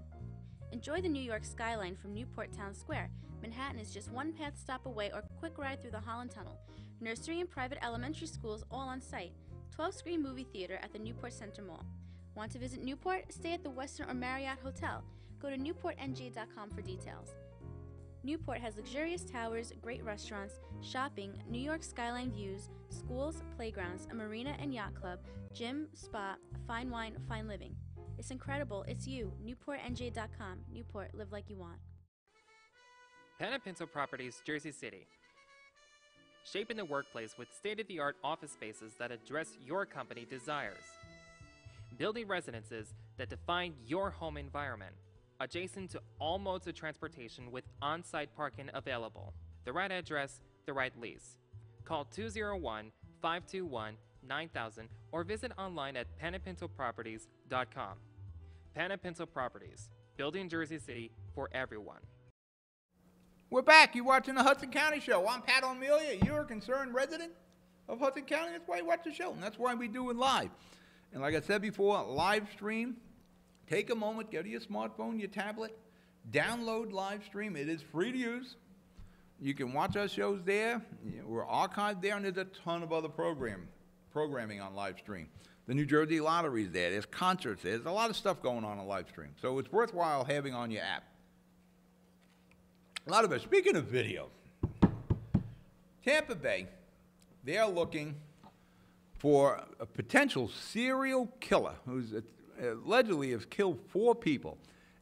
Enjoy the New York skyline from Newport Town Square. Manhattan is just one path stop away or quick ride through the Holland Tunnel. Nursery and private elementary schools all on site. 12-screen movie theater at the Newport Center Mall. Want to visit Newport? Stay at the Westin or Marriott Hotel. Go to NewportNJ.com for details. Newport has luxurious towers, great restaurants, shopping, New York skyline views, schools, playgrounds, a marina and yacht club, gym, spa, fine wine, fine living. It's incredible. It's you. NewportNJ.com. Newport. Live like you want. Panna Pinto Properties, Jersey City. Shaping the workplace with state-of-the-art office spaces that address your company desires. Building residences that define your home environment. Adjacent to all modes of transportation with on-site parking available. The right address, the right lease. Call 201-521-9000 or visit online at PannaPintoProperties.com. Panna Pinto Properties, building Jersey City for everyone. We're back. You're watching the Hudson County Show. I'm Pat O'Melia. You're a concerned resident of Hudson County. That's why you watch the show, and that's why we do it live. And like I said before, live stream. Take a moment, go to your smartphone, your tablet, download live stream. It is free to use. You can watch our shows there. We're archived there, and there's a ton of other programming on live stream. The New Jersey Lottery's there. There's concerts. There's a lot of stuff going on live stream. So it's worthwhile having on your app. A lot of it. Speaking of video, Tampa Bay, they're looking for a potential serial killer who's allegedly has killed 4 people.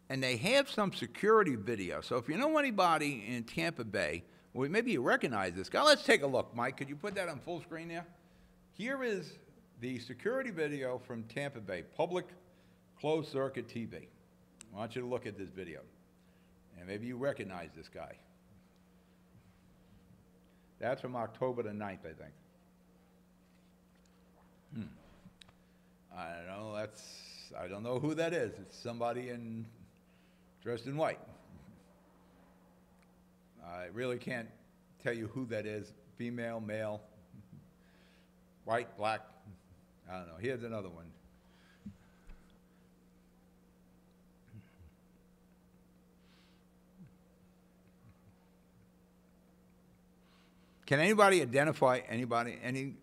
And they have some security video. So if you know anybody in Tampa Bay, well, maybe you recognize this guy. Let's take a look, Mike. Could you put that on full screen there? Here is the security video from Tampa Bay, public closed-circuit TV. I want you to look at this video. And maybe you recognize this guy. That's from October the 9th, I think. I don't know who that is. It's somebody dressed in white. I really can't tell you who that is. Female, male, white, black. I don't know. Here's another one. Can anybody identify anything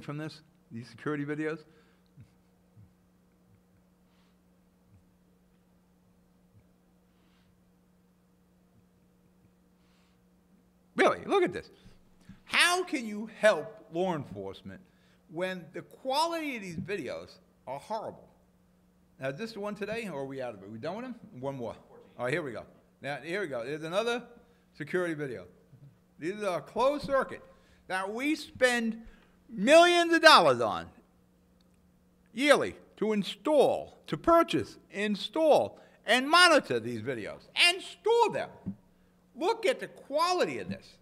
from this? These security videos? Really, look at this. How can you help law enforcement when the quality of these videos are horrible? Now, is this the one today, or are we out of it? Are we done with them? One more. All right, here we go. Now, here we go. There's another security video. These are closed circuit. Now, we spend millions of dollars on yearly to install, to purchase, install, and monitor these videos and store them. Look at the quality of this.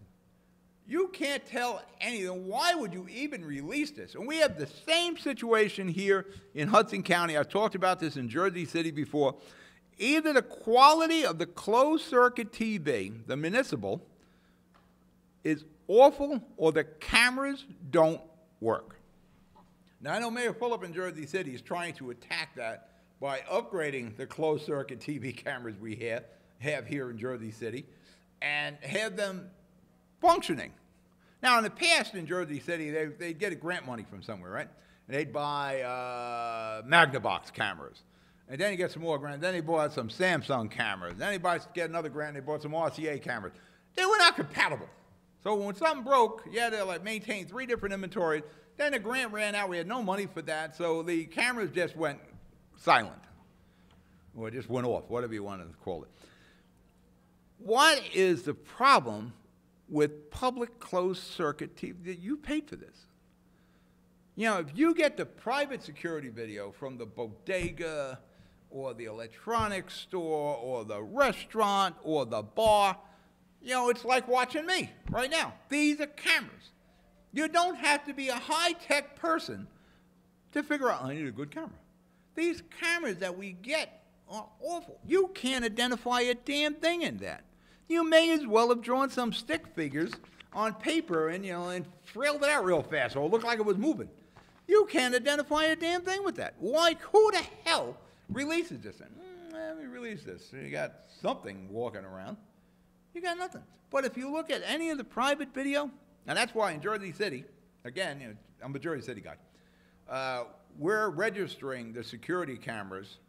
You can't tell anything. Why would you even release this? And we have the same situation here in Hudson County. I've talked about this in Jersey City before. Either the quality of the closed-circuit TV, the municipal, is awful, or the cameras don't work. Now, I know Mayor Fulop in Jersey City is trying to attack that by upgrading the closed-circuit TV cameras we have here in Jersey City and have them functioning. Now, in the past in Jersey City, they'd get a grant money from somewhere, right? And they'd buy Magnavox cameras. And then he get some more grant. Then he bought some Samsung cameras. Then he get another grant, and they bought some RCA cameras. They were not compatible. So when something broke, you had to like maintain 3 different inventories. Then the grant ran out. We had no money for that. So the cameras just went silent. Or just went off, whatever you want to call it. What is the problem with public closed-circuit TV? You paid for this. You know, if you get the private security video from the bodega or the electronics store or the restaurant or the bar, you know, it's like watching me right now. These are cameras. You don't have to be a high-tech person to figure out, I need a good camera. These cameras that we get are awful. You can't identify a damn thing in that. You may as well have drawn some stick figures on paper and, you know, and trailed it out real fast, or it looked like it was moving. You can't identify a damn thing with that. Why? Who the hell releases this thing? Let me release this. So you got something walking around. You got nothing. But if you look at any of the private video, and that's why in Jersey City, again, you know, I'm a Jersey City guy, we're registering the security cameras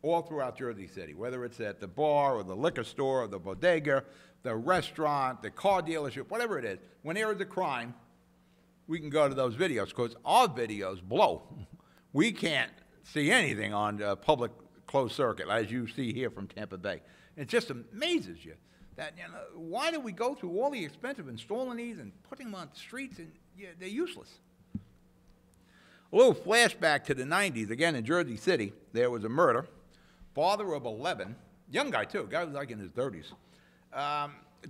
all throughout Jersey City, whether it's at the bar or the liquor store or the bodega, the restaurant, the car dealership, whatever it is. When there is a crime, we can go to those videos because our videos blow. We can't see anything on public closed circuit, as you see here from Tampa Bay. It just amazes you that, you know, why do we go through all the expense of installing these and putting them on the streets, and yeah, they're useless. A little flashback to the 90s. Again, in Jersey City, there was a murder. Father of 11, young guy too, guy was like in his 30s,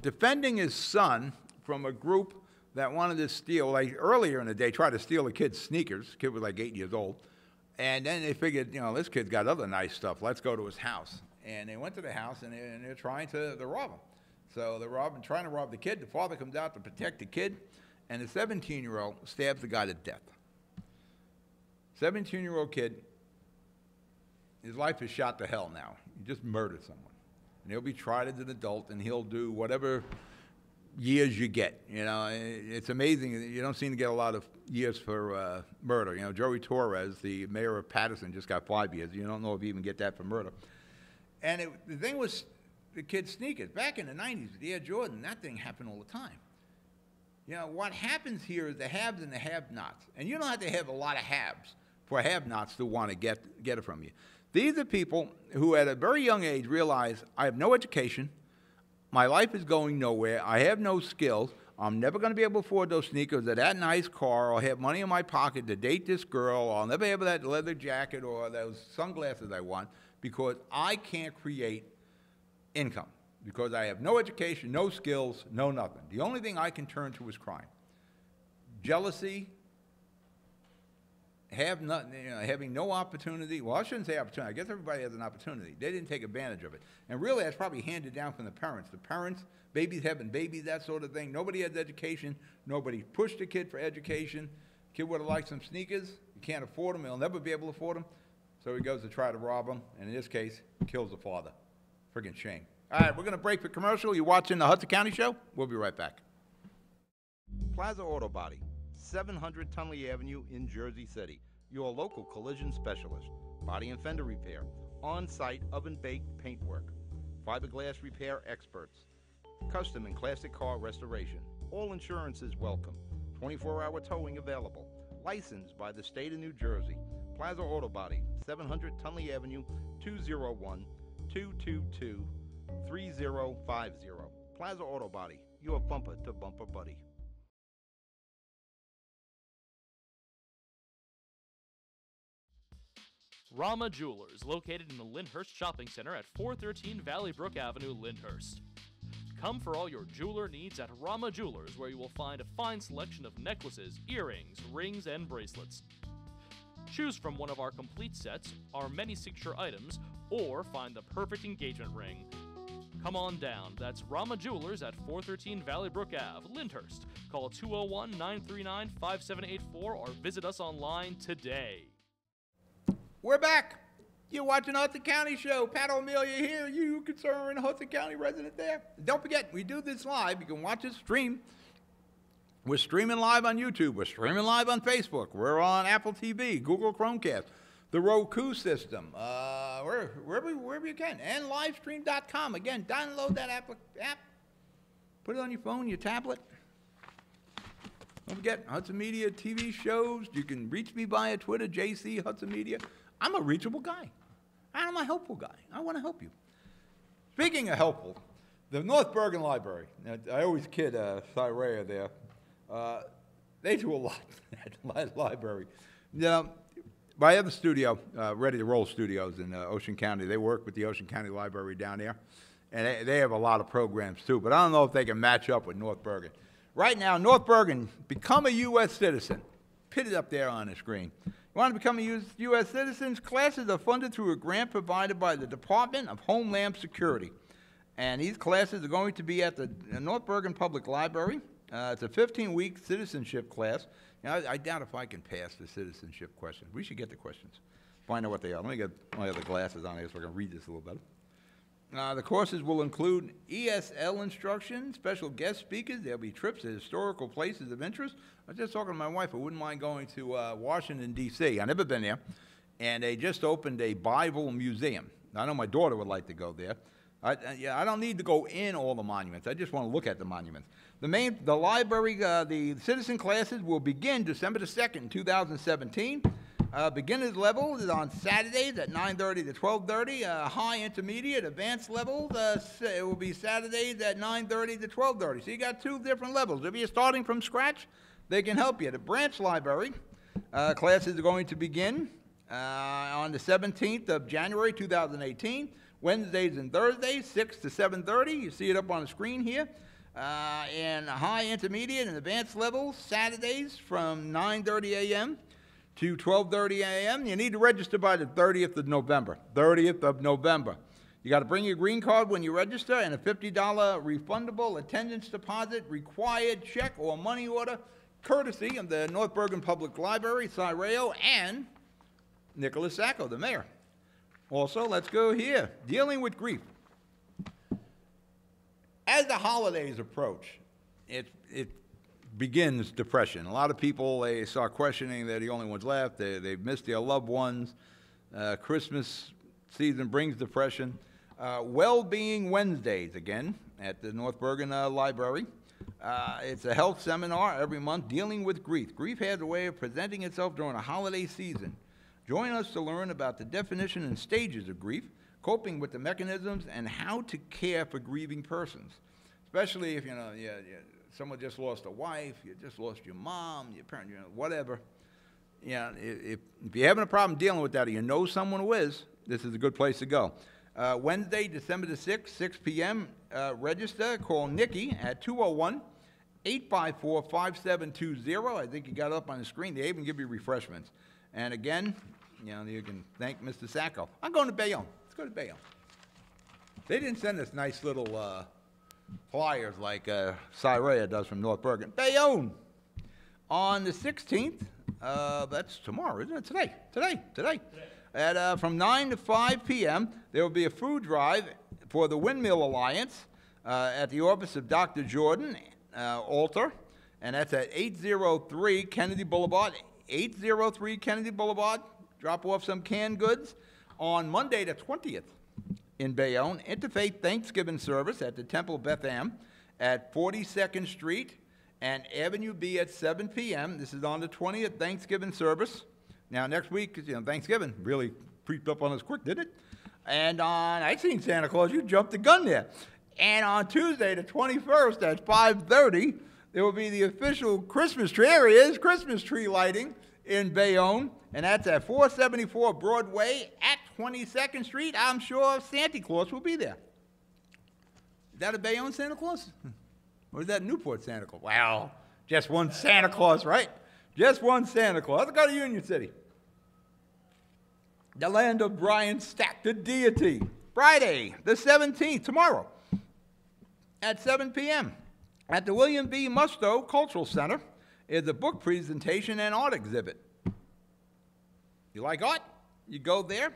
defending his son from a group that wanted to steal, like earlier in the day, tried to steal a kid's sneakers. The kid was like 8 years old. And then they figured, you know, this kid's got other nice stuff. Let's go to his house. And they went to the house, and they're trying to rob him. So they're trying to rob the kid. The father comes out to protect the kid, and the 17-year-old stabs the guy to death. 17-year-old kid, his life is shot to hell now. He just murdered someone. And he'll be tried as an adult, and he'll do whatever years you get. You know, it's amazing. You don't seem to get a lot of years for murder. You know, Joey Torres, the mayor of Patterson, just got 5 years. You don't know if you even get that for murder. And the thing was the kids' sneakers. Back in the 90s, with the Air Jordan, that thing happened all the time. You know, what happens here is the haves and the have-nots. And you don't have to have a lot of haves for have-nots to want to get it from you. These are people who at a very young age realize, I have no education, my life is going nowhere, I have no skills, I'm never going to be able to afford those sneakers or that nice car or have money in my pocket to date this girl, or I'll never have that leather jacket or those sunglasses I want because I can't create income, because I have no education, no skills, no nothing. The only thing I can turn to is crime. Jealousy, having no opportunity. Well, I shouldn't say opportunity. I guess everybody has an opportunity. They didn't take advantage of it. And really, that's probably handed down from the parents. The parents, babies having babies, that sort of thing. Nobody has education. Nobody pushed a kid for education. Kid would have liked some sneakers. You can't afford them. He'll never be able to afford them. So he goes to try to rob them. And in this case, kills the father. Friggin' shame. All right, we're going to break for commercial. You're watching the Hudson County Show? We'll be right back. Plaza Auto Body, 700 Tunley Avenue in Jersey City. Your local collision specialist. Body and fender repair. On-site oven-baked paintwork. Fiberglass repair experts. Custom and classic car restoration. All insurances welcome. 24-hour towing available. Licensed by the state of New Jersey. Plaza Auto Body, 700 Tunley Avenue, 201-222-3050. Plaza Auto Body, your bumper-to-bumper buddy. Rama Jewelers, located in the Lyndhurst Shopping Center at 413 Valley Brook Avenue, Lyndhurst. Come for all your jeweler needs at Rama Jewelers, where you will find a fine selection of necklaces, earrings, rings, and bracelets. Choose from one of our complete sets, our many signature items, or find the perfect engagement ring. Come on down. That's Rama Jewelers at 413 Valley Brook Ave, Lyndhurst. Call 201-939-5784 or visit us online today. We're back. You're watching Hudson County Show. Pat O'Melia here. You concerned Hudson County resident there. Don't forget, we do this live. You can watch it stream. We're streaming live on YouTube. We're streaming live on Facebook. We're on Apple TV, Google Chromecast, the Roku system, wherever you can, and livestream.com. Again, download that app, put it on your phone, your tablet. Don't forget, Hudson Media TV shows. You can reach me via Twitter, JC Hudson Media. I'm a reachable guy. I'm a helpful guy. I want to help you. Speaking of helpful, the North Bergen Library. I always kid Cyraya there. They do a lot at the library. Now, my other studio, Ready to Roll Studios in Ocean County, they work with the Ocean County Library down there. And they have a lot of programs too, but I don't know if they can match up with North Bergen. Right now, North Bergen, become a U.S. citizen. Put it up there on the screen. You want to become a U.S. citizen? Classes are funded through a grant provided by the Department of Homeland Security. And these classes are going to be at the North Bergen Public Library. It's a 15-week citizenship class. You know, I doubt if I can pass the citizenship questions. We should get the questions. Find out what they are. Let me get my other glasses on here so I can read this a little better. The courses will include ESL instruction, special guest speakers. There'll be trips to historical places of interest. I was just talking to my wife. I wouldn't mind going to Washington, D.C. I've never been there. And they just opened a Bible museum. I know my daughter would like to go there. I don't need to go in all the monuments. I just want to look at the monuments. The library, the citizen classes will begin December the 2nd, 2017. Beginner's level is on Saturdays at 9:30 to 12:30. High, intermediate, advanced levels, it will be Saturdays at 9:30 to 12:30. So you got two different levels. If you're starting from scratch, they can help you. The branch library classes are going to begin on the 17th of January 2018. Wednesdays and Thursdays, 6 to 7:30. You see it up on the screen here. And high, intermediate, and advanced levels, Saturdays from 9:30 a.m. to 12:30 a.m. You need to register by the 30th of November. 30th of November. You got to bring your green card when you register and a $50 refundable attendance deposit required check or money order, courtesy of the North Bergen Public Library, Cyreo, and Nicholas Sacco, the mayor. Also, let's go here. Dealing with grief. As the holidays approach, it begins depression. A lot of people, they start questioning they're the only ones left. They've missed their loved ones. Christmas season brings depression. Well-Being Wednesdays, again, at the North Bergen Library. It's a health seminar every month dealing with grief. Grief has a way of presenting itself during a holiday season. Join us to learn about the definition and stages of grief, coping with the mechanisms, and how to care for grieving persons. Especially if, someone just lost a wife, you just lost your mom, your parent, whatever. If you're having a problem dealing with that or you know someone who is, this is a good place to go. Wednesday, December the 6th, 6 p.m., register. Call Nikki at 201-854-5720. I think you got it up on the screen. They even give you refreshments. And again, you can thank Mr. Sacco. I'm going to Bayonne. Let's go to Bayonne. They didn't send us nice little flyers like Cyrea does from North Bergen. Bayonne! On the 16th, that's tomorrow, isn't it? Today. From 9 to 5 p.m., there will be a food drive for the Windmill Alliance at the office of Dr. Jordan Alter, and that's at 803 Kennedy Boulevard. 803 Kennedy Boulevard. Drop off some canned goods. On Monday the 20th in Bayonne, Interfaith Thanksgiving service at the Temple of Beth Am at 42nd Street and Avenue B at 7 p.m. This is on the 20th Thanksgiving service. Now, next week, Thanksgiving really creeped up on us quick, didn't it? And I seen Santa Claus. You jumped the gun there. And on Tuesday, the 21st, at 5:30, there will be the official Christmas tree. There he is, Christmas tree lighting in Bayonne. And that's at 474 Broadway at 22nd Street. I'm sure Santa Claus will be there. Is that a Bayonne Santa Claus? Or is that Newport Santa Claus? Wow, just one Santa Claus, right? Just one Santa Claus. Let's go to Union City. The land of Brian Stack, the deity. Friday, the 17th, tomorrow, at 7 p.m. at the William B. Musto Cultural Center is a book presentation and art exhibit. You like art? You go there.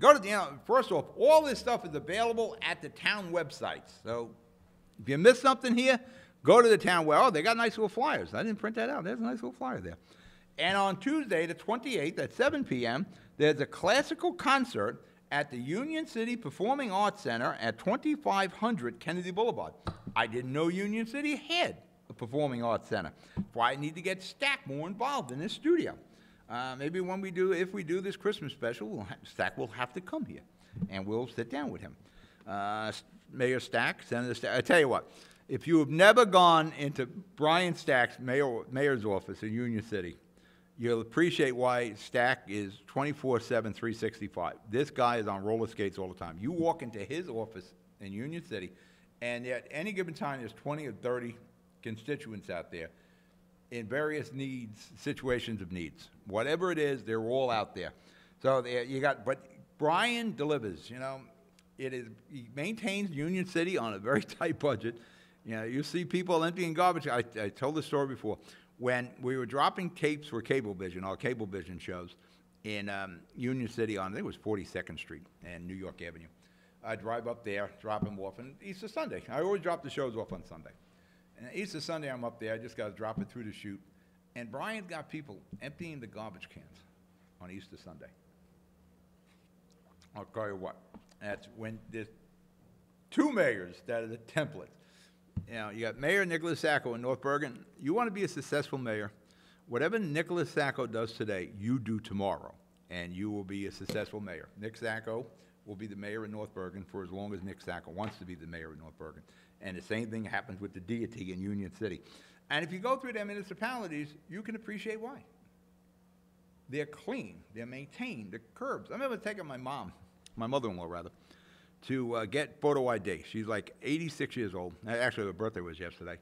Go to first off, all this stuff is available at the town websites. So if you miss something here, go to the town web. Oh, they got nice little flyers. I didn't print that out. There's a nice little flyer there. And on Tuesday, the 28th, at 7 p.m., there's a classical concert at the Union City Performing Arts Center at 2500 Kennedy Boulevard. I didn't know Union City had a Performing Arts Center. That's why I need to get Stack more involved in this studio. Maybe when if we do this Christmas special, Stack will have to come here, and we'll sit down with him. Mayor Stack, Senator Stack. I tell you what, if you have never gone into Brian Stack's mayor's office in Union City, you'll appreciate why Stack is 24/7, 365. This guy is on roller skates all the time. You walk into his office in Union City, and at any given time, there's 20 or 30 constituents out there in various situations of needs. Whatever it is, they're all out there. So but Brian delivers, he maintains Union City on a very tight budget. You see people emptying garbage. I told this story before. When we were dropping tapes for Cablevision, our Cablevision shows, in Union City on, I think it was 42nd Street and New York Avenue. I drive up there, drop them off, and Easter Sunday. I always drop the shows off on Sunday. And Easter Sunday, I'm up there. I just got to drop it through the chute. And Brian's got people emptying the garbage cans on Easter Sunday. I'll tell you what. That's when there's two mayors that are the templates. You got Mayor Nicholas Sacco in North Bergen. You want to be a successful mayor, whatever Nicholas Sacco does today, you do tomorrow, and you will be a successful mayor. Nick Sacco will be the mayor in North Bergen for as long as Nick Sacco wants to be the mayor in North Bergen. And the same thing happens with the deity in Union City. And if you go through their municipalities, you can appreciate why. They're clean. They're maintained. The curbs. I remember taking my mother-in-law rather, to get photo ID. She's like 86 years old. Actually, her birthday was yesterday.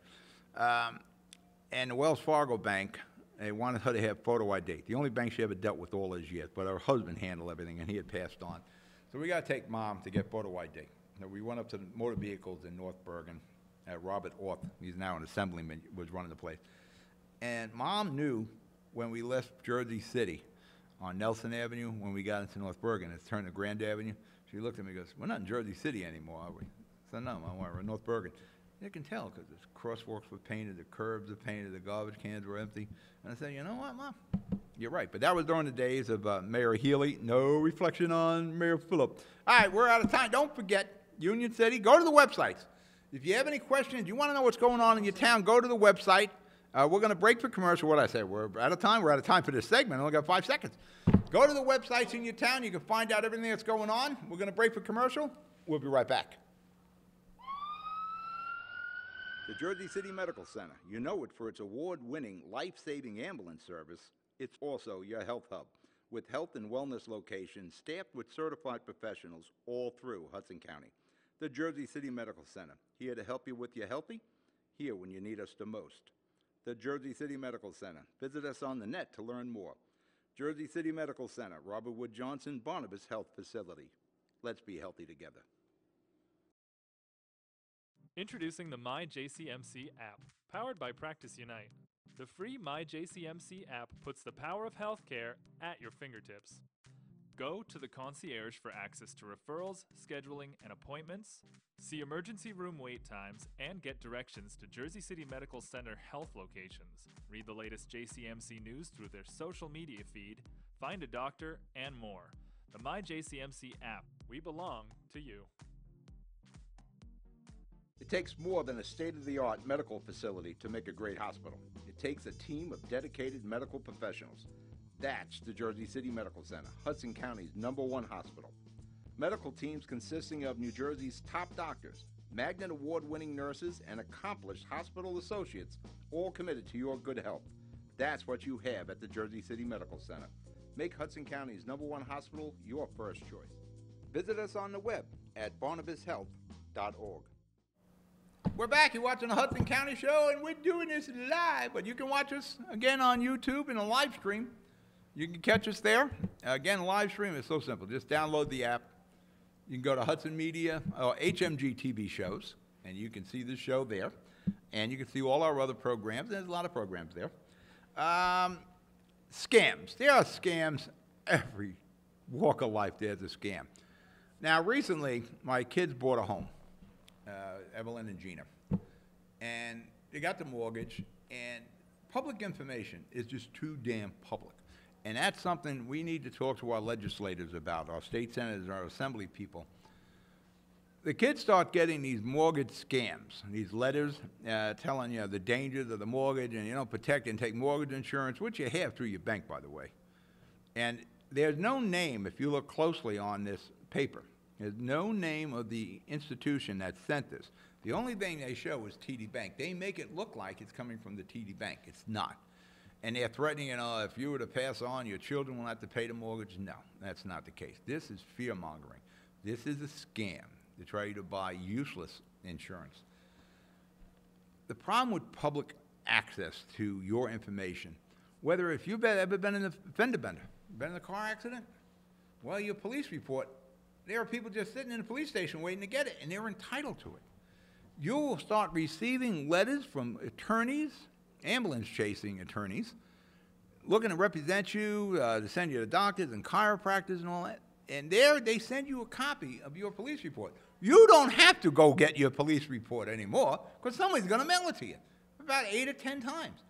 And the Wells Fargo Bank, they wanted her to have photo ID. The only bank she ever dealt with all those years, but her husband handled everything, and he had passed on. So we got to take Mom to get photo ID. We went up to the motor vehicles in North Bergen. Robert Orth, he's now an assemblyman, was running the place. And Mom knew when we left Jersey City on Nelson Avenue, when we got into North Bergen, it's turned to Grand Avenue. She looked at me and goes, "We're not in Jersey City anymore, are we?" I said, "No, Mom, we're in North Bergen." You can tell because the crosswalks were painted, the curbs were painted, the garbage cans were empty. And I said, you know what, Mom? You're right. But that was during the days of Mayor Healy. No reflection on Mayor Phillip. All right, we're out of time. Don't forget, Union City, go to the websites. If you have any questions, you want to know what's going on in your town, go to the website. We're going to break for commercial. What did I say? We're out of time. We're out of time for this segment. I only got 5 seconds. Go to the websites in your town. You can find out everything that's going on. We're going to break for commercial. We'll be right back. The Jersey City Medical Center. You know it for its award-winning, life-saving ambulance service. It's also your health hub, with health and wellness locations staffed with certified professionals all through Hudson County. The Jersey City Medical Center, here to help you with your healthy, here when you need us the most. The Jersey City Medical Center. Visit us on the net to learn more. Jersey City Medical Center, Robert Wood Johnson, Barnabas Health Facility. Let's be healthy together. Introducing the MyJCMC app, powered by Practice Unite. The free MyJCMC app puts the power of healthcare at your fingertips. Go to the concierge for access to referrals, scheduling, and appointments, see emergency room wait times, and get directions to Jersey City Medical Center health locations. Read the latest JCMC news through their social media feed, find a doctor, and more. The MyJCMC app. We belong to you. It takes more than a state-of-the-art medical facility to make a great hospital. It takes a team of dedicated medical professionals. That's the Jersey City Medical Center, Hudson County's #1 hospital. Medical teams consisting of New Jersey's top doctors, Magnet Award-winning nurses, and accomplished hospital associates, all committed to your good health. That's what you have at the Jersey City Medical Center. Make Hudson County's #1 hospital your first choice. Visit us on the web at barnabashealth.org. We're back. You're watching the Hudson County Show, and we're doing this live. But you can watch us again on YouTube in a live stream. You can catch us there. Again, live stream is so simple. Just download the app. You can go to Hudson Media or HMG TV shows, and you can see the show there. And you can see all our other programs. There's a lot of programs there. Scams. There are scams every walk of life. There's a scam. Now, recently, my kids bought a home. Evelyn and Gina, and they got the mortgage, and public information is just too damn public, and that's something we need to talk to our legislators about, our state senators, our assembly people. The kids start getting these mortgage scams, these letters telling you the dangers of the mortgage, and you don't protect and take mortgage insurance, which you have through your bank, by the way. And there's no name, if you look closely on this paper. There's no name of the institution that sent this. The only thing they show is TD Bank. They make it look like it's coming from the TD Bank. It's not. And they're threatening, if you were to pass on, your children will have to pay the mortgage. No, that's not the case. This is fear-mongering. This is a scam to try to buy useless insurance. The problem with public access to your information, whether if you've ever been in a fender bender, been in a car accident, well, your police report, there are people just sitting in the police station waiting to get it, and they're entitled to it. You will start receiving letters from attorneys, ambulance-chasing attorneys, looking to represent you, to send you to doctors and chiropractors and all that. And there they send you a copy of your police report. You don't have to go get your police report anymore because somebody's going to mail it to you about 8 or 10 times.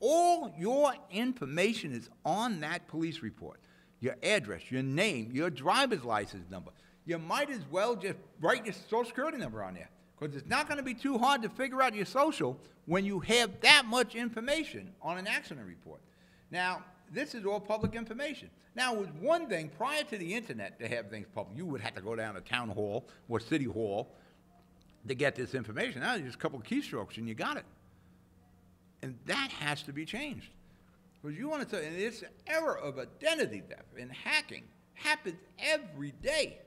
All your information is on that police report. Your address, your name, your driver's license number. You might as well just write your Social Security number on there because it's not going to be too hard to figure out your social when you have that much information on an accident report. Now, this is all public information. Now, it was one thing prior to the internet to have things public. You would have to go down to town hall or city hall to get this information. Now, just a couple of keystrokes and you got it. And that has to be changed. Because you want to tell, and this era of identity theft and hacking happens every day.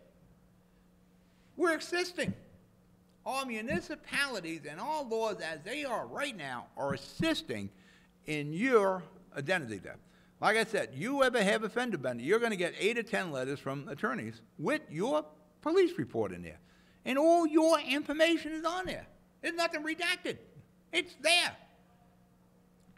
We're assisting. Our municipalities and our laws as they are right now are assisting in your identity theft. Like I said, you ever have a fender bender, you're going to get 8 or 10 letters from attorneys with your police report in there. And all your information is on there. There's nothing redacted. It's there.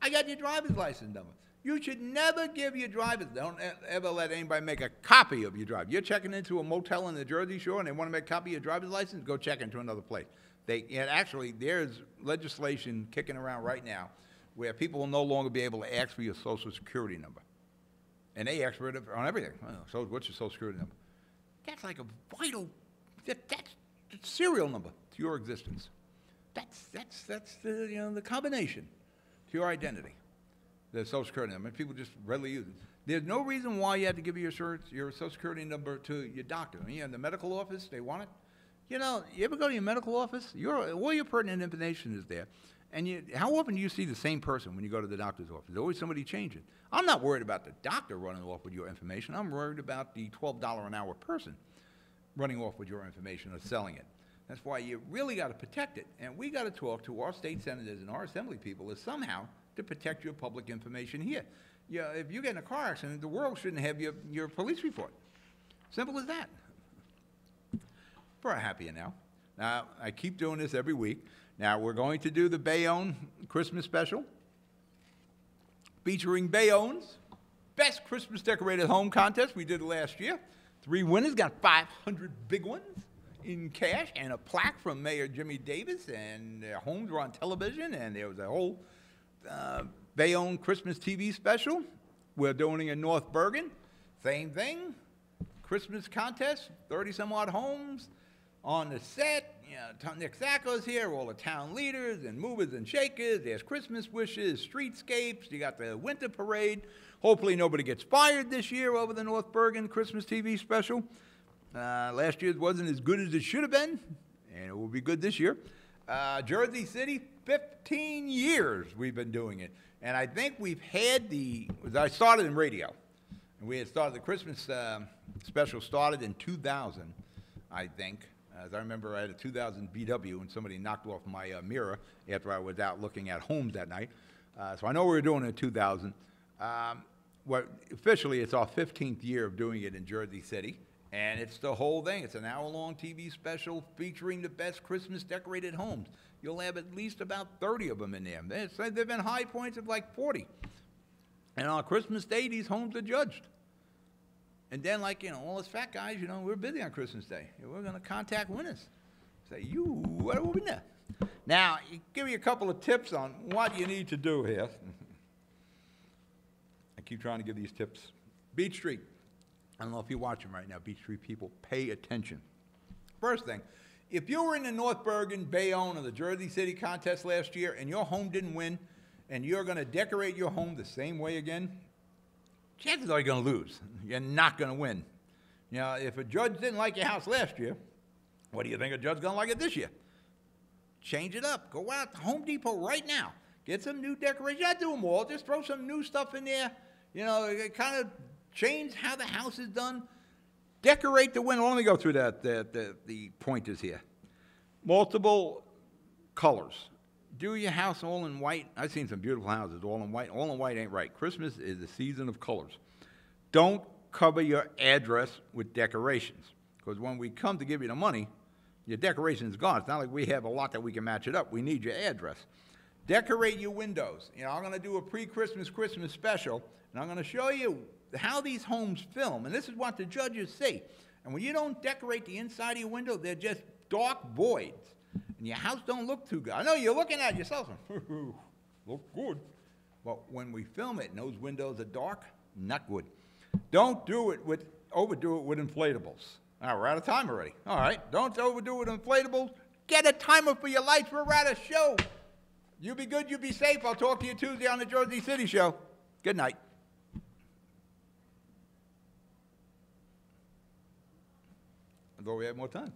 I got your driver's license number. You should never give your driver's, don't ever let anybody make a copy of your driver. You're checking into a motel in the Jersey Shore and they want to make a copy of your driver's license, go check into another place. And actually, there's legislation kicking around right now where people will no longer be able to ask for your Social Security number. And they ask for it on everything. So what's your Social Security number? That's like a vital, that's the serial number to your existence. That's the, the combination to your identity, the Social Security number. And people just readily use it. There's no reason why you have to give your Social Security number to your doctor. I mean, in the medical office, they want it. You know, you ever go to your medical office? All your pertinent information is there. And how often do you see the same person when you go to the doctor's office? There's always somebody changing. I'm not worried about the doctor running off with your information. I'm worried about the $12 an hour person running off with your information or selling it. That's why you really got to protect it. And we got to talk to our state senators and our assembly people is somehow to protect your public information here. Yeah, if you get in a car accident, the world shouldn't have your police report. Simple as that. For a happier now. Now, I keep doing this every week. Now, we're going to do the Bayonne Christmas special featuring Bayonne's Best Christmas Decorated Home Contest. We did it last year. 3 winners, got 500 big ones in cash and a plaque from Mayor Jimmy Davis, and their homes were on television, and there was a whole Bayonne Christmas TV special. We're doing it in North Bergen. Same thing. Christmas contest, 30-some-odd homes on the set. You know, Nick Sacco's here, all the town leaders and movers and shakers. There's Christmas wishes, streetscapes. You got the winter parade. Hopefully nobody gets fired this year over the North Bergen Christmas TV special. Last year's wasn't as good as it should have been, and it will be good this year. Jersey City, 15 years we've been doing it. And I think we've had I started in radio. And we had started the Christmas special started in 2000, I think. As I remember, I had a 2000 VW, and somebody knocked off my mirror after I was out looking at homes that night. So I know we were doing it in 2000. Officially, it's our 15th year of doing it in Jersey City, and it's the whole thing. It's an hour-long TV special featuring the best Christmas decorated homes. You'll have at least about 30 of them in there. There have been high points of like 40. And on Christmas Day, these homes are judged. And then, like, all us fat guys, we're busy on Christmas Day. We're going to contact winners. Say, what will we know? Now, give you a couple of tips on what you need to do here. I keep trying to give these tips. Beach Street. I don't know if you're watching right now, Beach Street people, pay attention. First thing, if you were in the North Bergen, Bayonne, or the Jersey City contest last year and your home didn't win, and you're going to decorate your home the same way again, chances are you're going to lose. You're not going to win. If a judge didn't like your house last year, what do you think a judge's going to like it this year? Change it up. Go out to Home Depot right now. Get some new decorations. Not do them all. Just throw some new stuff in there. Kind of change how the house is done. Decorate the window. Let me go through the pointers here. Multiple colors. Do your house all in white. I've seen some beautiful houses all in white. All in white ain't right. Christmas is the season of colors. Don't cover your address with decorations, because when we come to give you the money, your decoration is gone. It's not like we have a lot that we can match it up. We need your address. Decorate your windows. I'm going to do a pre-Christmas Christmas special, and I'm going to show you how these homes film, and this is what the judges see. And when you don't decorate the inside of your window, they're just dark voids. And your house don't look too good. I know you're looking at it yourself. Look good. But when we film it and those windows are dark, not good. Don't overdo it with inflatables. All right, we're out of time already. All right, don't overdo it with inflatables. Get a timer for your lights. We're at a show. You be good, you be safe. I'll talk to you Tuesday on the Jersey City Show. Good night. I thought we had more time.